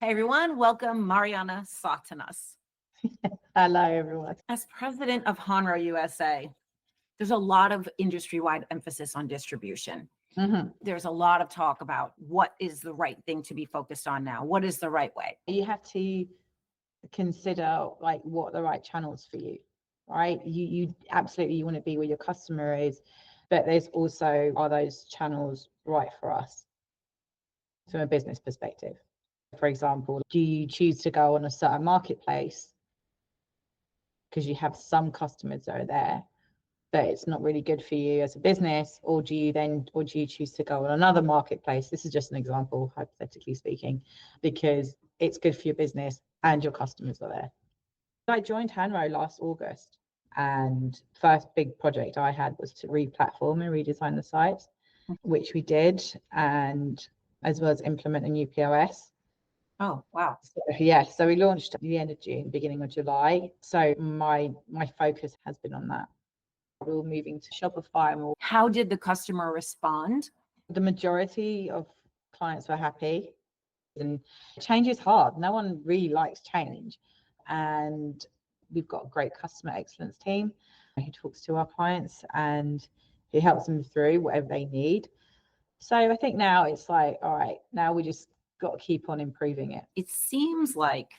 Hey everyone, welcome Mariana Sotinas. Hello, everyone. As president of Hanro USA, there's a lot of industry-wide emphasis on distribution. Mhm. There's a lot of talk about what is the right thing to be focused on now. What is the right way? You have to consider like what the right channels for you, right? You absolutely you want to be where your customer is, but there's also, are those channels right for us from a business perspective? For example, do you choose to go on a certain marketplace because you have some customers that are there, but it's not really good for you as a business, or do you choose to go on another marketplace? This is just an example, hypothetically speaking, because it's good for your business and your customers are there. I joined Hanro last August, and first big project I had was to re-platform and redesign the site, which we did, and as well as implement a new POS. Oh, wow. So we launched at the end of June, beginning of July. So my focus has been on that. We're moving to Shopify, and How did the customer respond? the majority of clients were happy. And change is hard. No one really likes change. And we've got a great customer excellence team who talks to our clients and who helps them through whatever they need. So I think now it's like, all right, now we just got to keep on improving it. It seems like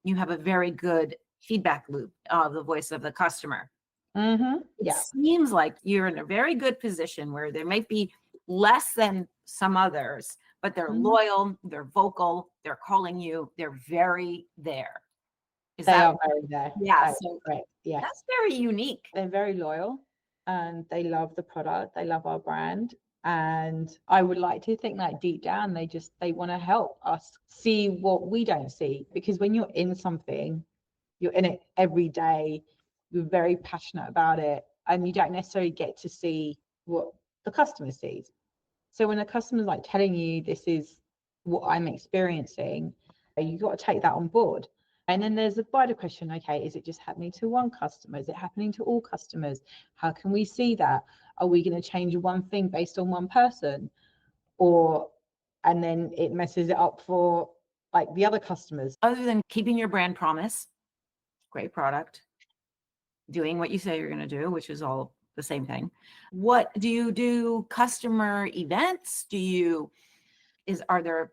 you have a very good feedback loop of the voice of the customer. Mm-hmm. It Yeah. seems like you're in a very good position where there might be less than some others, but they're Mhm. loyal, they're vocal, they're calling you, they're very there. Is They that are very there. yeah, That is so correct. Yes. that's very unique. They're very loyal and they love the product. They love our brand. And I would like to think that deep down, they want to help us see what we don't see. Because when you're in something, you're in it every day, you're very passionate about it, and you don't necessarily get to see what the customer sees. So when a customer's like telling you this is what I'm experiencing, you got to take that on board. And then there's a wider question, okay, is it just happening to one customer? Is it happening to all customers? How can we see that? Are we going to change one thing based on one person? Or, and then it messes it up for like the other customers. Other than keeping your brand promise, great product, doing what you say you're going to do, which is all the same thing. What do you do? Customer events? Are there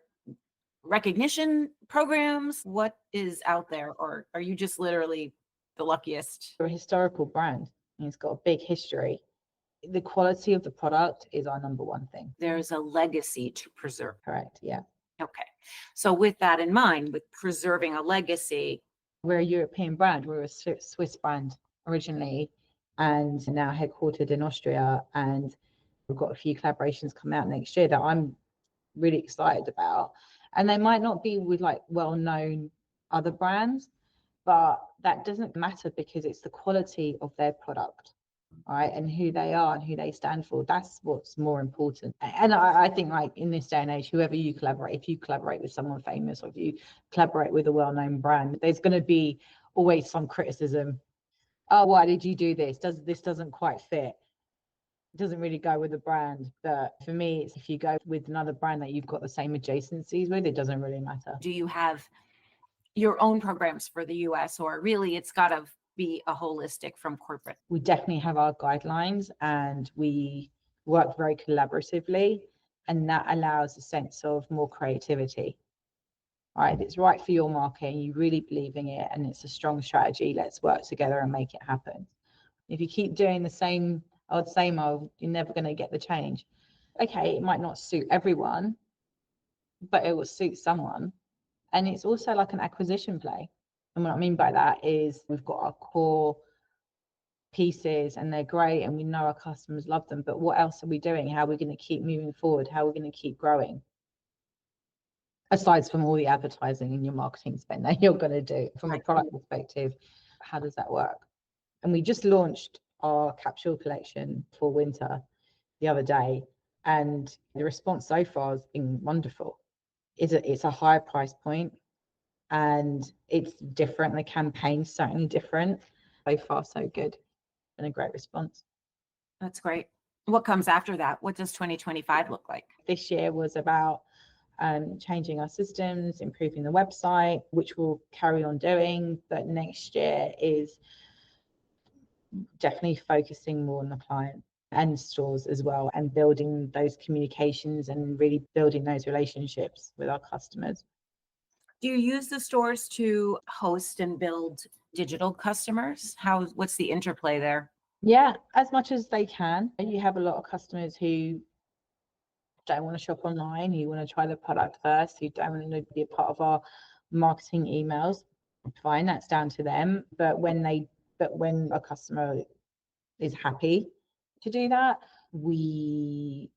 recognition programs? What is out there? Or are you just literally the luckiest? We're a historical brand and it's got a big history. The quality of the product is our number one thing. There's a legacy to preserve. Correct. Yeah. Okay. So with that in mind, with preserving a legacy, we're a European brand. We're a Swiss brand originally and now headquartered in Austria. And we've got a few collaborations coming out next year that I'm really excited about. And they might not be with like well-known other brands, but that doesn't matter because it's the quality of their product, right? And who they are and who they stand for. That's what's more important. And I think like in this day and age, whoever you collaborate, if you collaborate with someone famous or if you collaborate with a well-known brand, there's going to be always some criticism. Oh, why did you do this? This doesn't quite fit. It doesn't really go with the brand. But for me, it's if you go with another brand that you've got the same adjacencies with, it doesn't really matter. do you have your own programs for the US, or really it's got to be a holistic from corporate? We definitely have our guidelines and we work very collaboratively, and that allows a sense of more creativity. Right, if it's right for your market and you really believe in it and it's a strong strategy, let's work together and make it happen. If you keep doing the same old, you're never going to get the change. Okay, it might not suit everyone, but it will suit someone. And it's also like an acquisition play. And what I mean by that is we've got our core pieces and they're great and we know our customers love them, but what else are we doing? How are we going to keep moving forward? How are we going to keep growing? Aside from all the advertising and your marketing spend that you're going to do from a product perspective, how does that work? And we just launched our capsule collection for winter the other day, and the response so far has been wonderful. It's a higher price point and it's different. The campaign's certainly different. So far, so good, and a great response. That's great. What comes after that? What does 2025 look like? This year was about changing our systems, improving the website, which we'll carry on doing. But next year is definitely focusing more on the client and stores as well, and building those communications and really building those relationships with our customers. Do you use the stores to host and build digital customers? What's the interplay there? Yeah, as much as they can. You have a lot of customers who don't want to shop online, who want to try the product first, who don't want to be a part of our marketing emails. Fine, that's down to them. But when a customer is happy to do that, the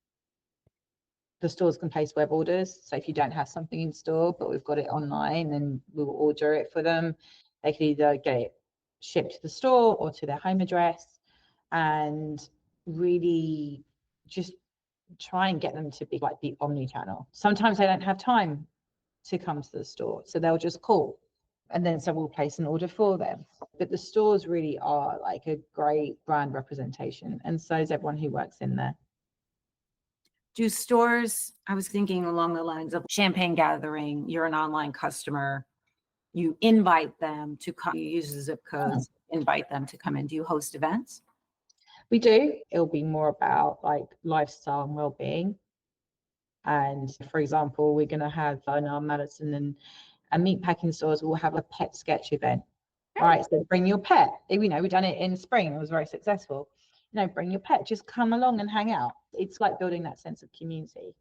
stores can place web orders. So if you don't have something in store, but we've got it online, then we'll order it for them. They can either get it shipped to the store or to their home address, and really just try and get them to be like the omni-channel. Sometimes they don't have time to come to the store, so they'll just call, and then so we'll place an order for them. But the stores really are like a great brand representation, and so is everyone who works in there. Do stores, I was thinking along the lines of champagne gathering, you're an online customer, you invite them to come, you use the zip codes, invite them to come in. Do you host events? We do. It'll be more about like lifestyle and well-being. And for example, we're going to have in our Madison and meatpacking stores, we'll have a pet sketch event. All right, so bring your pet. We've done it in spring. It was very successful. Bring your pet. Just come along and hang out. It's like building that sense of community.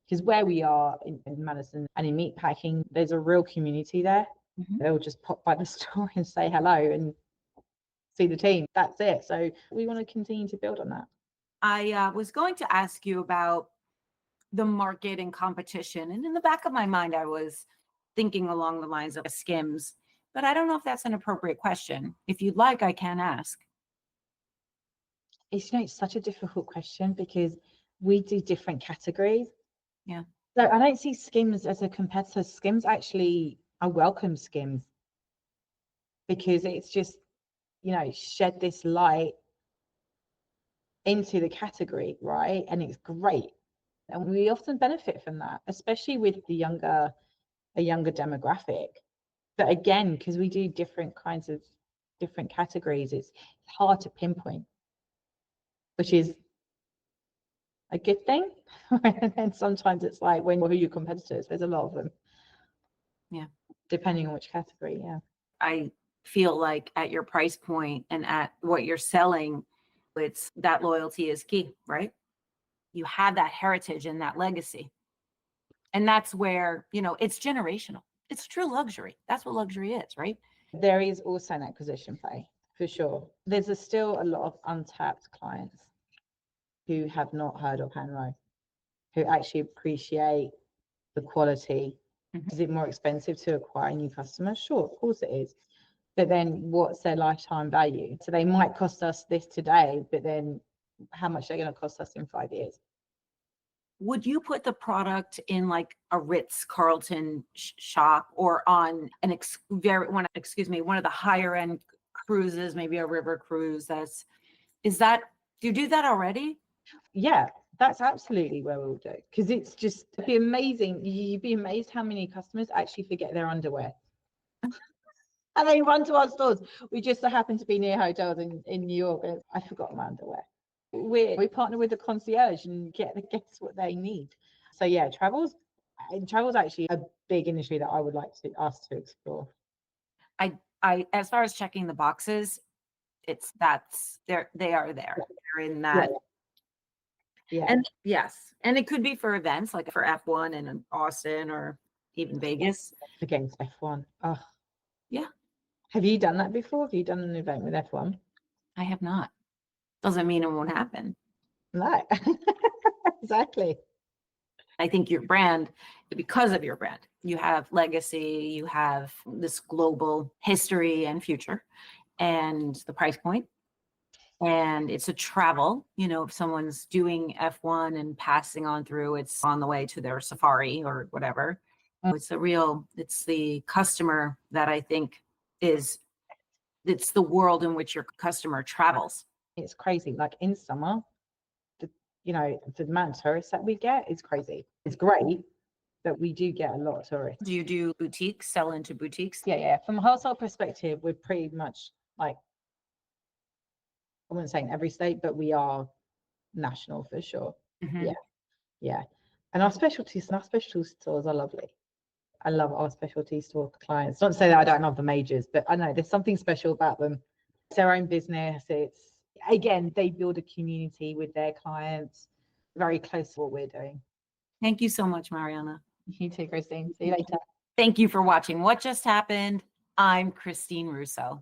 Because where we are in Madison and in meatpacking, there's a real community there. Mm-hmm. They'll just pop by the store and say hello and see the team. That's it. So we want to continue to build on that. I was going to ask you about the market and competition. And in the back of my mind, I was thinking along the lines of Skims, but I don't know if that's an appropriate question. If you'd like, I can ask. It's such a difficult question because we do different categories. Yeah. So I don't see Skims as a competitor. Skims actually, I welcome Skims because it's just, shed this light into the category, right? And it's great. And we often benefit from that, especially with a younger demographic. But again, because we do different categories, it's hard to pinpoint, which is a good thing. And sometimes it's like, who are your competitors? There's a lot of them. Yeah. Depending on which category, yeah. I feel like at your price point and at what you're selling, it's that loyalty is key, right? You have that heritage and that legacy. And that's where, it's generational. It's true luxury. That's what luxury is, right? There is also an acquisition play, for sure. There's still a lot of untapped clients who have not heard of Hanro, who actually appreciate the quality. Mm-hmm. Is it more expensive to acquire a new customer? Sure, of course it is. But then what's their lifetime value? So they might cost us this today, but then how much they're going to cost us in 5 years? Would you put the product in like a Ritz-Carlton shop or on one of the higher end cruises, maybe a river cruise? Do you do that already? Yeah, that's absolutely where we'll do, because it's just be amazing. You'd be amazed how many customers actually forget their underwear. And they run to our stores. We just so happen to be near hotels in New York, and I forgot my underwear. We partner with the concierge and get the guests what they need. So yeah, travel's actually a big industry that I would like us to explore. I as far as checking the boxes, they are there. They're in that. Yeah. And yes, and it could be for events like for F1 in Austin or even Vegas. Against F1. Oh. Yeah. Have you done that before? Have you done an event with F1? I have not. Doesn't mean it won't happen. No. Exactly. I think your brand, because of your brand, you have legacy, you have this global history and future, and the price point. And it's a travel, if someone's doing F1 and passing on through, it's on the way to their safari or whatever. It's the customer that I think it's the world in which your customer travels. It's crazy. Like in summer, the amount of tourists that we get is crazy. It's great, but we do get a lot of tourists. Do you do boutiques, sell into boutiques? Yeah. From a wholesale perspective, we're pretty much like, I wouldn't say in every state, but we are national for sure. Mhm. Yeah. And our specialty stores are lovely. I love our specialty store clients. Not to say that I don't love the majors, but I know there's something special about them. It's their own business. It's, again, they build a community with their clients, very close to what we're doing. Thank you so much, Mariana. You too, Christine. See you later. Thank you for watching What Just Happened. I'm Christine Russo.